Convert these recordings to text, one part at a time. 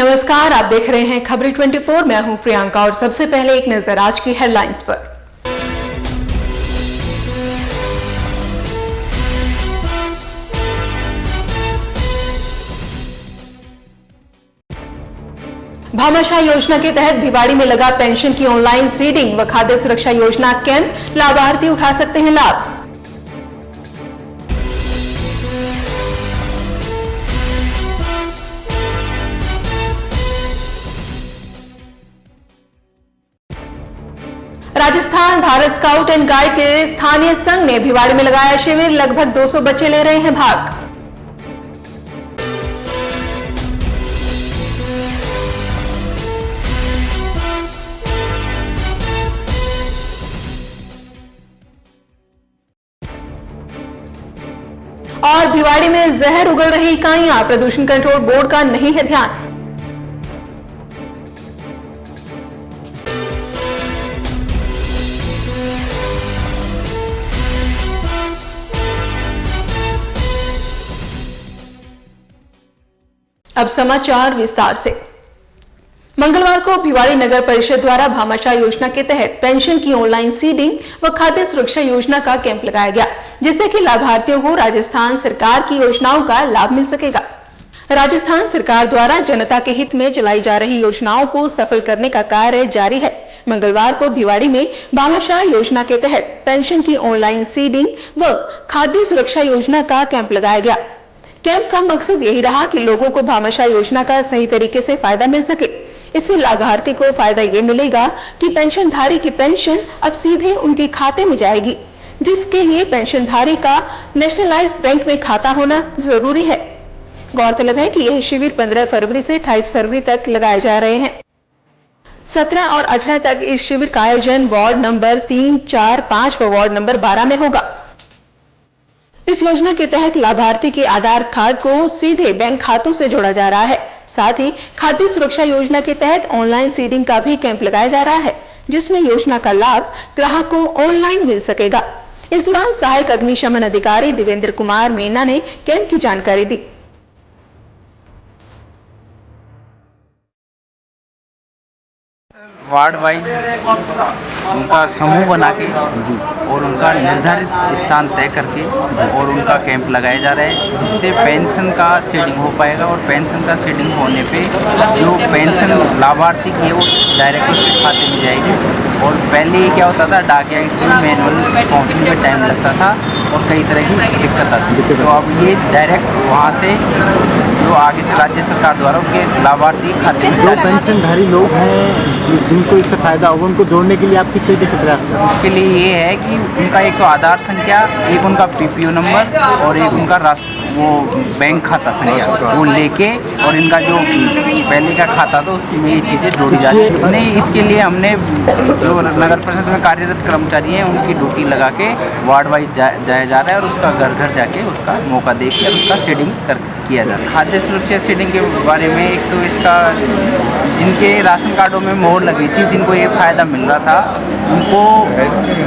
नमस्कार, आप देख रहे हैं खबरें 24। मैं हूं प्रियंका और सबसे पहले एक नजर आज की हेडलाइंस पर। भामाशाह योजना के तहत भिवाड़ी में लगा पेंशन की ऑनलाइन सीडिंग व खाद्य सुरक्षा योजना कैंप, लाभार्थी उठा सकते हैं लाभ। Rajasthan Bharat scout and guide के स्थानीय संघ ने भिवाड़ी में लगाया शिविर, लगभग 200 बच्चे ले रहे हैं भाग। और भिवाड़ी में जहर उगल रही इकाइयां, प्रदूषण कंट्रोल बोर्ड का नहीं है ध्यान। अब समाचार विस्तार से। मंगलवार को भिवाड़ी नगर परिषद द्वारा भामाशाह योजना के तहत पेंशन की ऑनलाइन सीडिंग व खाद्य सुरक्षा योजना का कैंप लगाया गया, जिससे कि लाभार्थियों को राजस्थान सरकार की योजनाओं का लाभ मिल सकेगा। राजस्थान सरकार द्वारा जनता के हित में चलाई जा रही योजनाओं को सफल करने का कार्य जारी है। मंगलवार को भिवाड़ी में भामाशाह योजना के तहत पेंशन की ऑनलाइन सीडिंग व खाद्य सुरक्षा योजना का कैंप लगाया गया। कैंप का मकसद यही रहा कि लोगों को भामाशाह योजना का सही तरीके से फायदा मिल सके। इससे लाभार्थी को फायदा ये मिलेगा कि पेंशनधारी की पेंशन अब सीधे उनके खाते में जाएगी, जिसके लिए पेंशनधारी का नेशनलाइज्ड बैंक में खाता होना जरूरी है। गौरतलब है कि यह शिविर 15 फरवरी से 28 फरवरी तक लगाए जा रहे हैं। 17 और 18 तक इस शिविर का आयोजन वार्ड नंबर 3, 4, 5 व वार्ड नंबर 12 में होगा। इस योजना के तहत लाभार्थी के आधार कार्ड को सीधे बैंक खातों से जोड़ा जा रहा है। साथ ही खाद्य सुरक्षा योजना के तहत ऑनलाइन सीडिंग का भी कैंप लगाया जा रहा है, जिसमें योजना का लाभ ग्राहक को ऑनलाइन मिल सकेगा। इस दौरान सहायक अग्निशमन अधिकारी देवेंद्र कुमार मीना ने कैंप की जानकारी दी। वार्ड वाइज उनका समूह बना के और उनका निर्धारित स्थान तय करके और उनका कैंप लगाया जा रहा है, जिससे पेंशन का सीडिंग हो पाएगा। और पेंशन का सीडिंग होने पे जो पेंशन लाभार्थी की है वो डायरेक्ट उसके खाते में जाएगी। और पहले क्या होता था, डाकिया के थ्रू मैनुअल पहुँचने में टाइम लगता था और कई तरह की दिक्कत आती थी। तो अब ये डायरेक्ट वहाँ से जो आगे से राज्य सरकार द्वारा उनके लाभार्थी खाते में, जो पेंशनधारी लोग हैं जिनको इससे फायदा होगा, उनको जोड़ने के लिए आप किस तरीके से प्रयास करें? उसके लिए ये है कि उनका एक तो आधार संख्या, एक उनका PPO नंबर और एक उनका वो बैंक खाता संख्या वो लेके, और इनका जो पहले का खाता था उसमें ये चीज़ें जोड़ी जा रही है। नहीं, इसके लिए हमने जो नगर परिषद में कार्यरत कर्मचारी हैं उनकी ड्यूटी लगा के वार्ड वाइज जाया जा रहा है और उसका घर घर जाके उसका मौका दे के उसका सीडिंग किया जा रहा है। खाद्य सुरक्षा सीडिंग के बारे में, एक तो इसका जिनके राशन कार्डों में मोहर लगी थी, जिनको ये फायदा मिल रहा था, उनको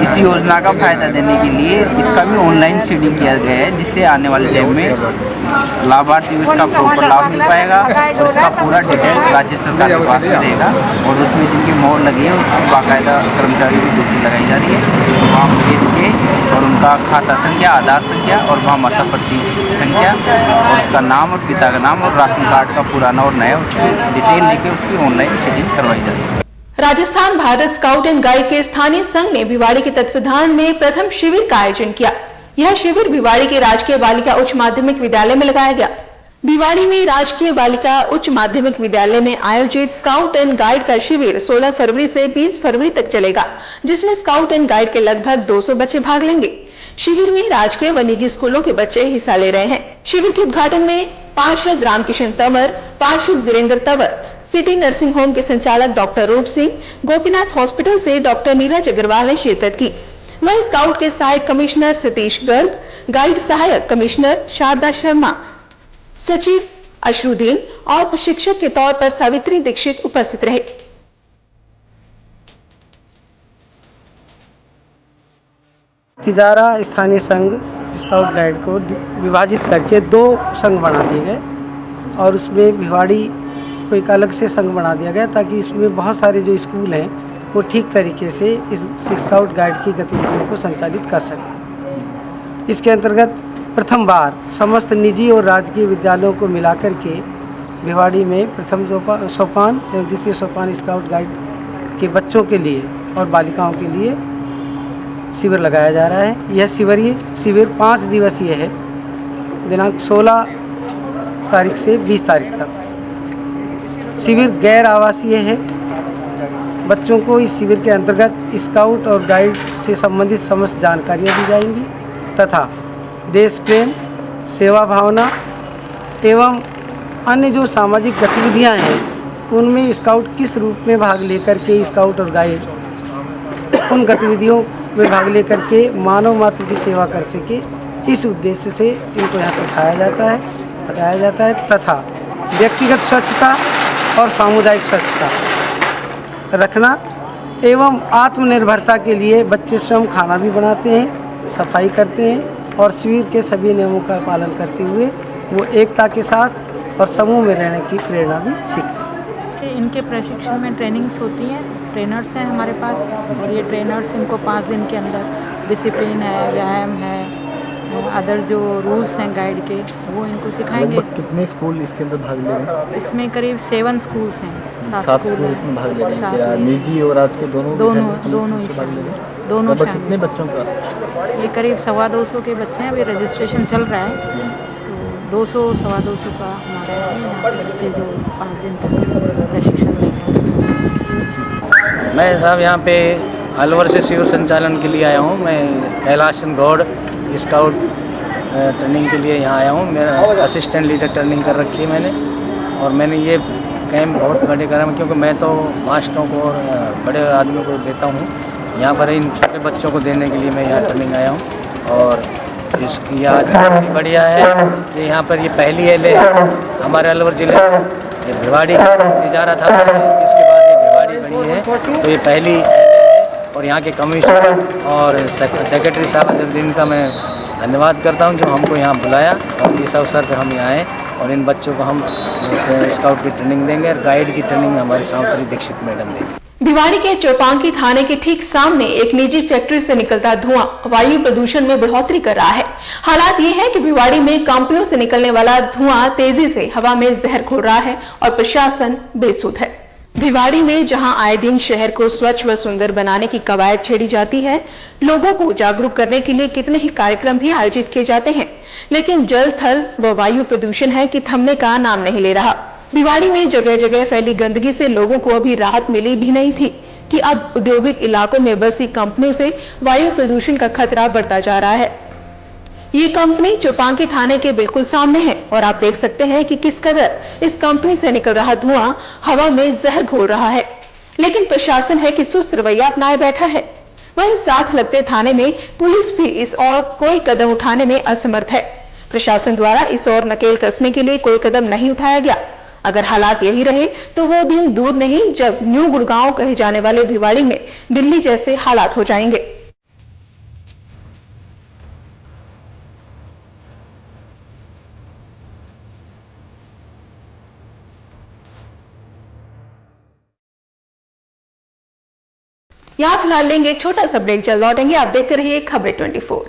इस योजना का फायदा देने के लिए इसका भी ऑनलाइन सीडिंग किया गया है, जिससे आने वाले टाइम में लाभार्थी को इसका प्रॉपर लाभ मिल पाएगा और इसका पूरा डिटेल राज्य सरकार के पास में रहेगा। और उसमें जिनकी मोहर लगी है उसकी बाकायदा कर्मचारी की ड्यूटी लगाई जा रही है, वहाँ भेज के और उनका खाता संख्या, आधार संख्या और भामाशाह पर्ची संख्या और उसका नाम और पिता का नाम और राशन कार्ड का पुराना और नया उसकी डिटेल लेके उसकी ऑनलाइन सीडिंग करवाई जा रही है। Rajasthan Bharat scout and guide के स्थानीय संघ ने भिवाड़ी के तत्वावधान में प्रथम शिविर का आयोजन किया। यह शिविर भिवाड़ी के राजकीय बालिका उच्च माध्यमिक विद्यालय में लगाया गया। भिवाड़ी में राजकीय बालिका उच्च माध्यमिक विद्यालय में आयोजित स्काउट एंड गाइड का शिविर 16 फरवरी से 20 फरवरी तक चलेगा, जिसमें स्काउट एंड गाइड के लगभग 200 बच्चे भाग लेंगे। शिविर में राजकीय व निजी स्कूलों के बच्चे हिस्सा ले रहे हैं। शिविर के उद्घाटन में पार्षद रामकिशन तंवर, पार्षद Virendra Tanwar, city nursing home के संचालक डॉक्टर रूप सिंह, गोपीनाथ हॉस्पिटल से डॉक्टर नीरज अग्रवाल ने शिरकत की। वहीं स्काउट के सहायक कमिश्नर सतीश गर्ग, गाइड सहायक कमिश्नर शारदा शर्मा, सचिव अशरुद्दीन और प्रशिक्षक के तौर पर सावित्री दीक्षित उपस्थित रहे। तिजारा स्थानीय संघ स्काउट गाइड को विभाजित करके 2 संघ बना दिए गए और उसमें भिवाड़ी को एक अलग से संघ बना दिया गया ताकि इसमें बहुत सारे जो स्कूल हैं वो ठीक तरीके से इस स्काउट गाइड की गतिविधियों को संचालित कर सकें। इसके अंतर्गत प्रथम बार समस्त निजी और राजकीय विद्यालयों को मिलाकर के भिवाड़ी में प्रथम सोपान एवं द्वितीय सोपान स्काउट गाइड के बच्चों के लिए और बालिकाओं के लिए शिविर लगाया जा रहा है। यह शिविर 5 दिवसीय है, दिनांक 16 तारीख से 20 तारीख तक। शिविर गैर आवासीय है। बच्चों को इस शिविर के अंतर्गत स्काउट और गाइड से संबंधित समस्त जानकारियाँ दी जाएंगी तथा देश प्रेम, सेवा भावना एवं अन्य जो सामाजिक गतिविधियाँ हैं उनमें स्काउट किस रूप में भाग लेकर के स्काउट और गाइड उन गतिविधियों में भाग लेकर के मानव मात्र की सेवा कर सके, इस उद्देश्य से इनको यहाँ सिखाया जाता है, बताया जाता है तथा व्यक्तिगत स्वच्छता और सामुदायिक स्वच्छता रखना एवं आत्मनिर्भरता के लिए बच्चे स्वयं खाना भी बनाते हैं, सफाई करते हैं और शिविर के सभी नियमों का पालन करते हुए वो एकता के साथ और समूह में रहने की प्रेरणा भी सीखते हैं। इनके प्रशिक्षण में ट्रेनिंग्स होती हैं, ट्रेनर्स हैं हमारे पास और ये ट्रेनर्स इनको 5 दिन के अंदर डिसिप्लिन है, व्यायाम है, अदर जो रूल्स हैं गाइड के वो इनको सिखाएंगे। कितने स्कूल इसके अंदर भाग ले रहे हैं? इसमें करीब 7 स्कूल्स हैं। 7 स्कूल इसमें भाग ले रहे हैं, निजी और राजकीय दोनों ही भाग ले रहे हैं। दोनों कितने बच्चों का? ये करीब 250 के बच्चे हैं। अभी रजिस्ट्रेशन चल रहा है तो 200-250 का हमारे यहाँ बच्चे जो 5 दिन तक प्रशिक्षण देंगे। मैं साहब यहाँ पे अलवर से शिविर संचालन के लिए आया हूँ। मैं कैलाश चंद गौड़ स्काउट ट्रेनिंग के लिए यहाँ आया हूँ। मेरा असिस्टेंट लीडर ट्रेनिंग कर रखी है मैंने, और मैंने ये कैंप बहुत बड़े करा है क्योंकि मैं तो मास्टरों को और बड़े आदमियों को देता हूँ। यहाँ पर इन छोटे बच्चों को देने के लिए मैं यहाँ ट्रेनिंग आया हूँ। और इसकी याद बढ़िया है कि यहाँ पर ये पहली एल हमारे अलवर ज़िले ये भिवाड़ी जा रहा था, इसके बाद ये भिवाड़ी बनी है, तो ये पहली है। और यहाँ के कमिश्नर और सेक्रेटरी साहब अजरुद्दीन का मैं धन्यवाद करता हूँ जो हमको यहाँ बुलाया और इस अवसर पर हम यहाँ आए और इन बच्चों को हम स्काउट की ट्रेनिंग देंगे और गाइड की ट्रेनिंग हमारे सावंतरी दीक्षित मैडम देंगे। भिवाड़ी के चौपांकी थाने के ठीक सामने एक निजी फैक्ट्री से निकलता धुआं वायु प्रदूषण में बढ़ोतरी कर रहा है। हालात ये है कि भिवाड़ी में कंपनियों से निकलने वाला धुआं तेजी से हवा में जहर घोल रहा है और प्रशासन बेसुध है। भिवाड़ी में जहां आए दिन शहर को स्वच्छ व सुंदर बनाने की कवायद छेड़ी जाती है, लोगों को जागरूक करने के लिए कितने ही कार्यक्रम भी आयोजित किए जाते हैं, लेकिन जल, थल व वायु प्रदूषण है कि थमने का नाम नहीं ले रहा। भिवाड़ी में जगह जगह फैली गंदगी से लोगों को अभी राहत मिली भी नहीं थी कि अब औद्योगिक इलाकों में बसी कंपनियों से वायु प्रदूषण का खतरा बढ़ता जा रहा है। ये कंपनी चौपांकी थाने के बिल्कुल सामने है और आप देख सकते हैं कि किस कदर इस कंपनी से निकल रहा धुआं हवा में जहर घोल रहा है, लेकिन प्रशासन है कि सुस्त रवैया अपनाए बैठा है। वहीं साथ लगते थाने में पुलिस भी इस ओर कोई कदम उठाने में असमर्थ है। प्रशासन द्वारा इस ओर नकेल कसने के लिए कोई कदम नहीं उठाया गया। अगर हालात यही रहे तो वो दिन दूर नहीं जब न्यू गुड़गांव कहे जाने वाले भिवाड़ी में दिल्ली जैसे हालात हो जाएंगे। यहाँ फिलहाल लेंगे एक छोटा सा ब्रेक, जल्द लौटेंगे। आप देखते रहिए खबरें 24।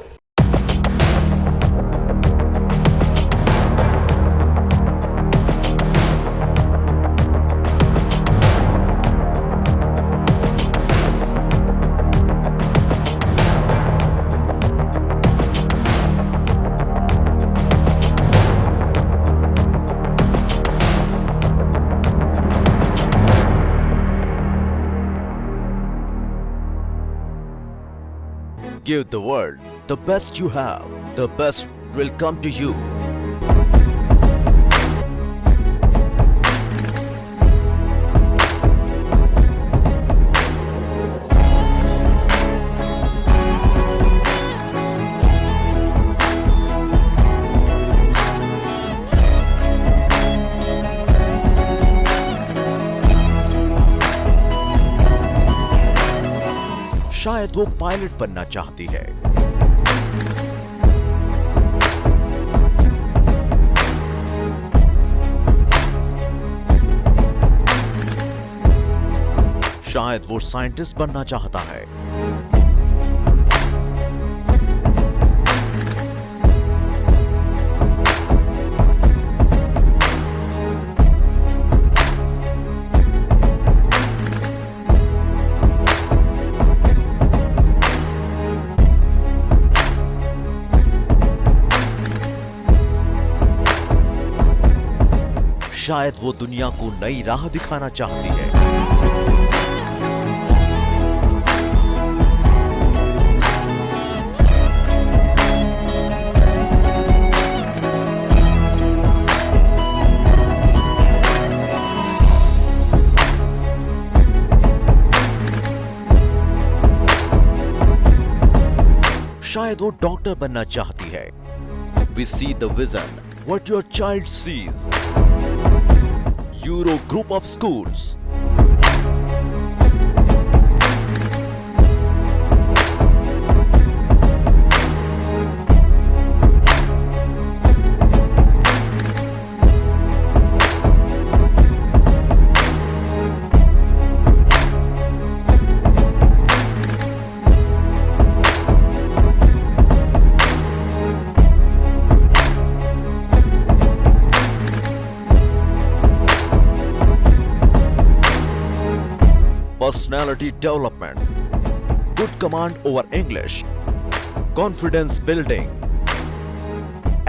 Give the world the best you have. The best will come to you. शायद वो पायलट बनना चाहती है, शायद वो साइंटिस्ट बनना चाहता है। शायद वो दुनिया को नई राह दिखाना चाहती है। शायद वो डॉक्टर बनना चाहती है। We see the vision, what your child sees. Euro Group of Schools. Personality development, good command over English, confidence building,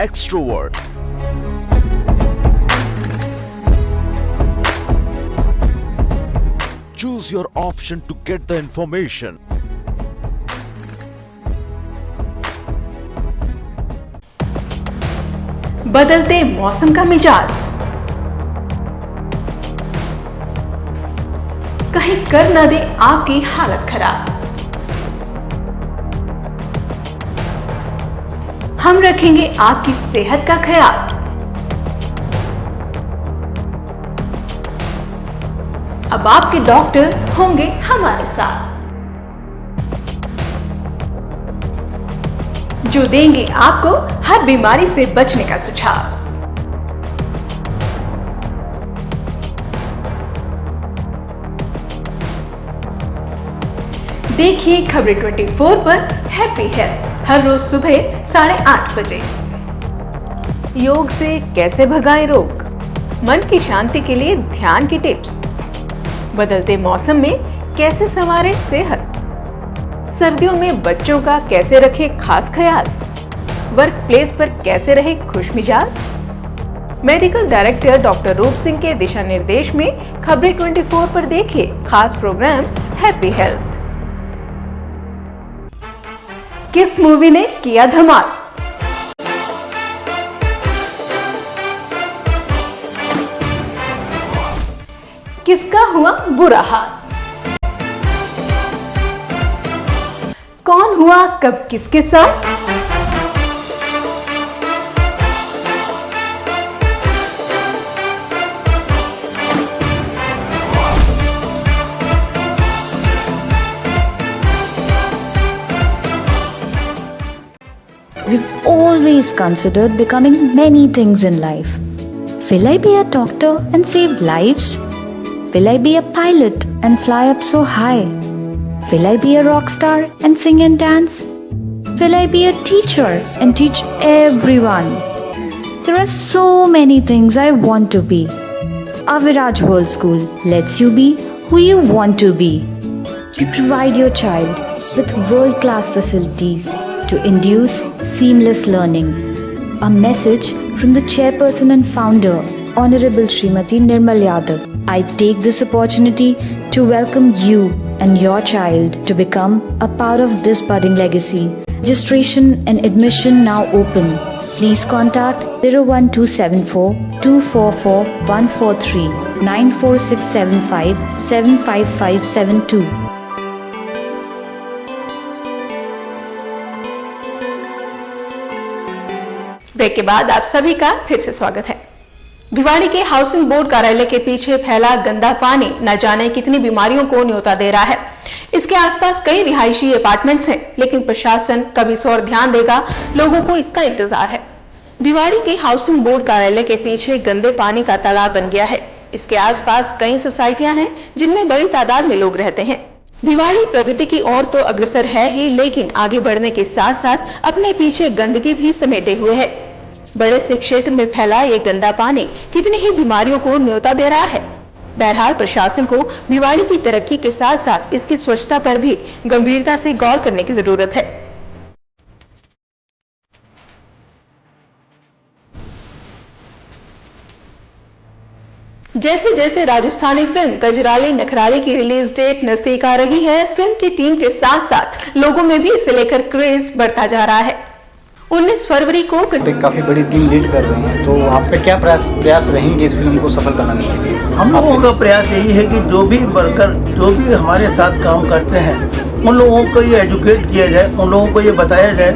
extrovert. Choose your option to get the information. बदलते मौसम का मिजाज, कहीं कर न दे आपकी हालत खराब। हम रखेंगे आपकी सेहत का ख्याल। अब आपके डॉक्टर होंगे हमारे साथ, जो देंगे आपको हर बीमारी से बचने का सुझाव। देखिए खबरें 24 पर हैप्पी हेल्थ हर रोज सुबह 8:30 बजे। योग से कैसे भगाएं रोग, मन की शांति के लिए ध्यान की टिप्स, बदलते मौसम में कैसे संवारें सेहत, सर्दियों में बच्चों का कैसे रखें खास ख्याल, वर्क प्लेस पर कैसे रहे खुश मिजाज। Medical director doctor Roop Singh के दिशा निर्देश में खबरें 24 पर देखिए खास प्रोग्राम हैप्पी हेल्थ। किस मूवी ने किया धमाल, किसका हुआ बुरा हाल, कौन हुआ कब किसके साथ। We've always considered becoming many things in life. Will I be a doctor and save lives? Will I be a pilot and fly up so high? Will I be a rock star and sing and dance? Will I be a teacher and teach everyone? There are so many things I want to be. Aviraj World School lets you be who you want to be. We provide your child with world-class facilities to induce seamless learning. A message from the chairperson and founder, Honorable Srimati Nirmal Yadav. I take this opportunity to welcome you and your child to become a part of this budding legacy. Registration and admission now open. Please contact 01274 244 143 94675 75572. Break के बाद आप सभी का फिर से स्वागत है। भिवाड़ी के हाउसिंग बोर्ड कार्यालय के पीछे फैला गंदा पानी न जाने कितनी बीमारियों को न्योता दे रहा है। इसके आसपास कई रिहायशी अपार्टमेंट्स हैं, लेकिन प्रशासन कब इस ओर ध्यान देगा, लोगों को इसका इंतजार है। भिवाड़ी के हाउसिंग बोर्ड कार्यालय के पीछे गंदे पानी का तालाब बन गया है। इसके आसपास कई सोसाइटियां हैं जिनमें बड़ी तादाद में लोग रहते हैं। भिवाड़ी प्रगति की ओर तो अग्रसर है ही, लेकिन आगे बढ़ने के साथ साथ अपने पीछे गंदगी भी समेटे हुए है। बड़े से क्षेत्र में फैला ये गंदा पानी कितनी ही बीमारियों को न्योता दे रहा है। बहरहाल प्रशासन को भिवाड़ी की तरक्की के साथ साथ इसकी स्वच्छता पर भी गंभीरता से गौर करने की जरूरत है। जैसे जैसे राजस्थानी फिल्म कजराली नखराली की रिलीज डेट नजदीक आ रही है, फिल्म की टीम के साथ साथ लोगों में भी इसे लेकर क्रेज बढ़ता जा रहा है। 19 फरवरी को काफी बड़ी टीम लीड कर रहे हैं, तो आप पे क्या प्रयास रहेंगे इस फिल्म को सफल बनाने के लिए? हम लोगों का प्रयास यही है कि जो भी वर्कर जो भी हमारे साथ काम करते हैं उन लोगों को ये एजुकेट किया जाए, उन लोगों को ये बताया जाए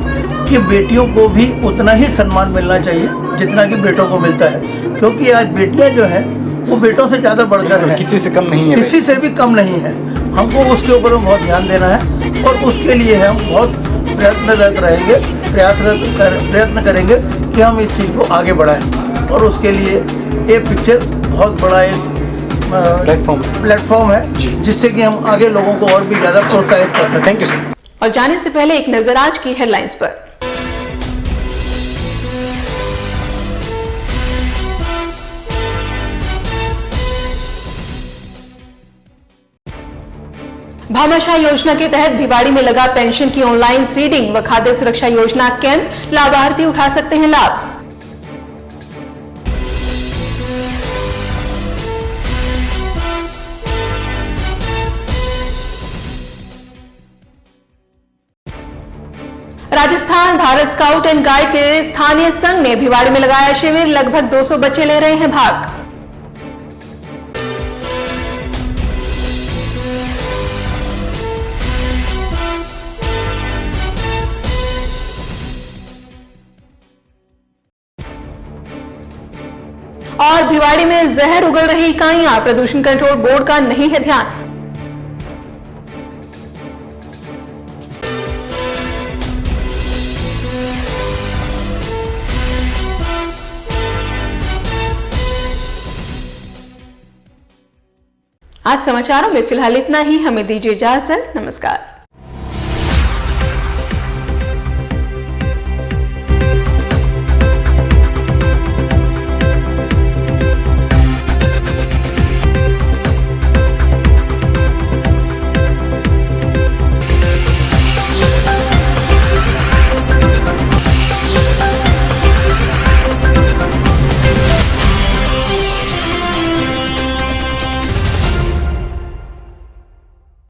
कि बेटियों को भी उतना ही सम्मान मिलना चाहिए जितना कि बेटों को मिलता है, क्योंकि आज बेटियां जो है वो बेटों से ज़्यादा बढ़कर है, किसी से कम नहीं है, किसी से भी कम नहीं है। हमको उसके ऊपर बहुत ध्यान देना है और उसके लिए हम बहुत प्रयत्नरत रहेंगे, प्रयत्न करेंगे कि हम इस चीज़ को आगे बढ़ाएं। और उसके लिए ये पिक्चर बहुत बड़ा एक प्लेटफॉर्म है जिससे कि हम आगे लोगों को और भी ज़्यादा प्रोत्साहित कर सकें। Thank you sir. और जाने से पहले एक नजर आज की हेडलाइंस पर। भामाशाह योजना के तहत भिवाड़ी में लगा पेंशन की ऑनलाइन सीडिंग व खाद्य सुरक्षा योजना कैंप, लाभार्थी उठा सकते हैं लाभ। Rajasthan Bharat scout and guide के स्थानीय संघ ने भिवाड़ी में लगाया शिविर, लगभग 200 बच्चे ले रहे हैं भाग। और भिवाड़ी में जहर उगल रही इकाइयां, प्रदूषण कंट्रोल बोर्ड का नहीं है ध्यान। आज समाचारों में फिलहाल इतना ही। हमें दीजिए इजाजत। नमस्कार।